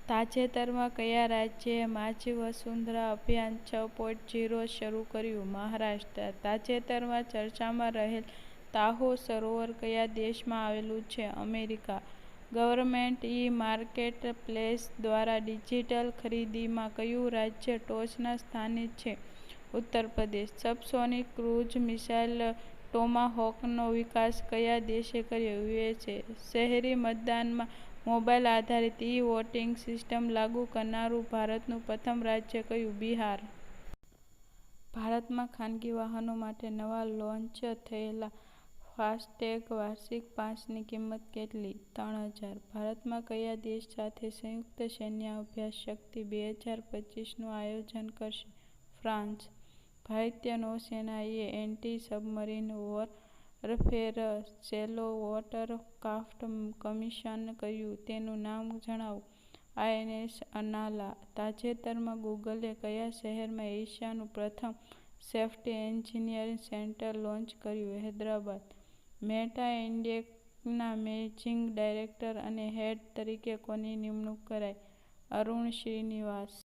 તાજેતરમાં કયા રાજ્યએ માઝી વસુંધરા અભિયાન 6.0 શરૂ કર્યું? મહારાષ્ટ્ર. તાજેતરમાં ચર્ચામાં રહેલ તાહો સરોવર કયા દેશમાં આવેલું છે? અમેરિકા. ગવર્મેન્ટ ઈ-માર્કેટ પ્લેસ દ્વારા ડિજિટલ ખરીદીમાં કયું રાજ્ય ટોચના સ્થાને છે? Uttar Pradesh. Subsonic cruise missile ટોમાહોકનો વિકાસ કયા દેશે કર્યો? યુએસએ. શહેરી મતદાનમાં મોબાઈલ આધારિત ઈ-વોટિંગ સિસ્ટમ લાગુ કરનારું ભારતનું પ્રથમ રાજ્ય કયું? બિહાર. ભારતમાં ખાનગી વાહનો માટે નવા લોન્ચ થયેલા ફાસ્ટેગ વાર્ષિક પાસની કિંમત કેટલી? 3000. ભારતમાં કયા દેશ સાથે સંયુક્ત સૈન્ય અભ્યાસ શક્તિ 2025નું આયોજન કરશે? ફ્રાન્સ. ભારતીય નૌસેનાએ એન્ટી-સબમરીન વોરફેર શેલો વોટર ક્રાફ્ટ કમિશન કર્યું. તેનું નામ જણાવો. આઈએનએસ અનાલા. તાજેતરમાં ગૂગલે કયા શહેરમાં એશિયાનું પ્રથમ સેફ્ટી એન્જિનિયરિંગ સેન્ટર લોન્ચ કર્યું? હૈદરાબાદ. મેટા ઇન્ડિયાના મેનેજિંગ ડાયરેક્ટર અને હેડ તરીકે કોની નિમણૂક કરાઈ? અરુણ શ્રીનિવાસ.